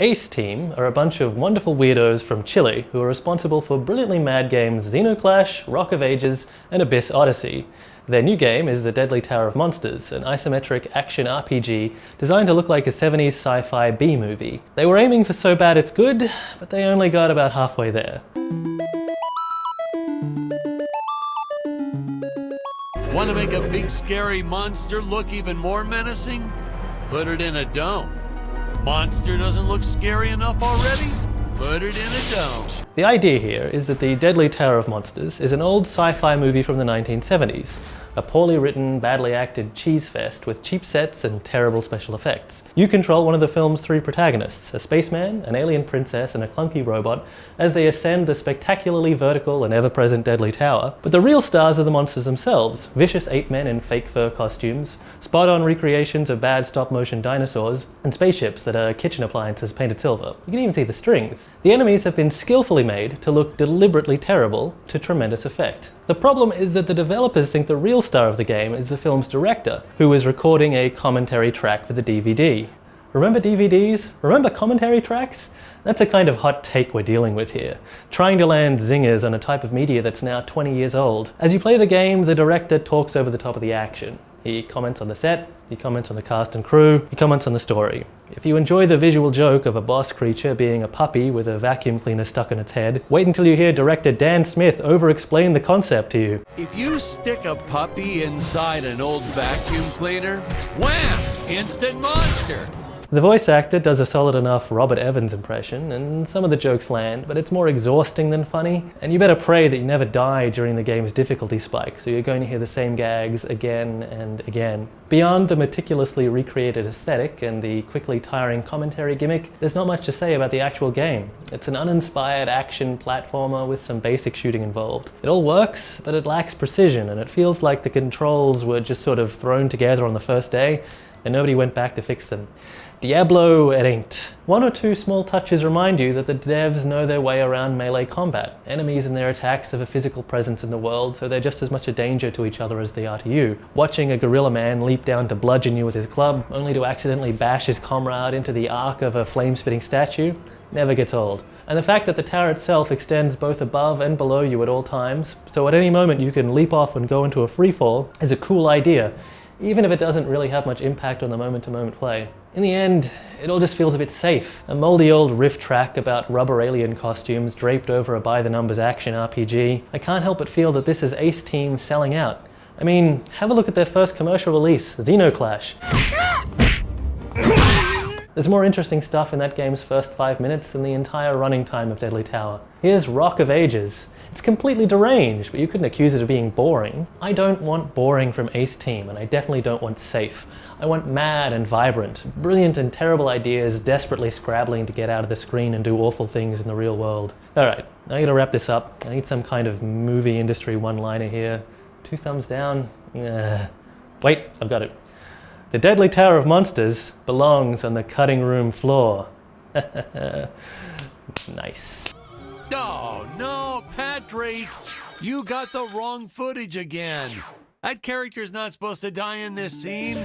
Ace Team are a bunch of wonderful weirdos from Chile who are responsible for brilliantly mad games Xenoclash, Rock of Ages, and Abyss Odyssey. Their new game is The Deadly Tower of Monsters, an isometric action RPG designed to look like a 70s sci-fi B-movie. They were aiming for so bad it's good, but they only got about halfway there. Want to make a big scary monster look even more menacing? Put it in a dome. Monster doesn't look scary enough already? Put it in a dome. The idea here is that The Deadly Tower of Monsters is an old sci-fi movie from the 1970s. A poorly written, badly acted cheese fest with cheap sets and terrible special effects. You control one of the film's three protagonists, a spaceman, an alien princess, and a clunky robot, as they ascend the spectacularly vertical and ever-present Deadly Tower. But the real stars are the monsters themselves, vicious ape men in fake fur costumes, spot-on recreations of bad stop-motion dinosaurs, and spaceships that are kitchen appliances painted silver. You can even see the strings. The enemies have been skillfully made to look deliberately terrible to tremendous effect. The problem is that the developers think the real star of the game is the film's director, who was recording a commentary track for the DVD. Remember DVDs? Remember commentary tracks? That's a kind of hot take we're dealing with here, trying to land zingers on a type of media that's now 20 years old. As you play the game, the director talks over the top of the action. He comments on the set, he comments on the cast and crew, he comments on the story. If you enjoy the visual joke of a boss creature being a puppy with a vacuum cleaner stuck in its head, wait until you hear director Dan Smith over-explain the concept to you. If you stick a puppy inside an old vacuum cleaner, wham! Instant monster! The voice actor does a solid enough Robert Evans impression, and some of the jokes land, but it's more exhausting than funny. And you better pray that you never die during the game's difficulty spike, so you're going to hear the same gags again and again. Beyond the meticulously recreated aesthetic and the quickly tiring commentary gimmick, there's not much to say about the actual game. It's an uninspired action platformer with some basic shooting involved. It all works, but it lacks precision, and it feels like the controls were just sort of thrown together on the first day, and nobody went back to fix them. Diablo it ain't. One or two small touches remind you that the devs know their way around melee combat. Enemies and their attacks have a physical presence in the world, so they're just as much a danger to each other as they are to you. Watching a gorilla man leap down to bludgeon you with his club, only to accidentally bash his comrade into the arc of a flame-spitting statue, never gets old. And the fact that the tower itself extends both above and below you at all times, so at any moment you can leap off and go into a freefall, is a cool idea, even if it doesn't really have much impact on the moment-to-moment play. In the end, it all just feels a bit safe. A moldy old riff track about rubber alien costumes draped over a by-the-numbers action RPG. I can't help but feel that this is Ace Team selling out. I mean, have a look at their first commercial release, Xenoclash. There's more interesting stuff in that game's first 5 minutes than the entire running time of Deadly Tower. Here's Rock of Ages. It's completely deranged, but you couldn't accuse it of being boring. I don't want boring from Ace Team, and I definitely don't want safe. I want mad and vibrant, brilliant and terrible ideas desperately scrabbling to get out of the screen and do awful things in the real world. Alright, now I gotta wrap this up. I need some kind of movie industry one-liner here. 2 thumbs down? Wait, I've got it. The Deadly Tower of Monsters belongs on the cutting room floor. Nice. Oh, no, Patrick! You got the wrong footage again. That character's not supposed to die in this scene.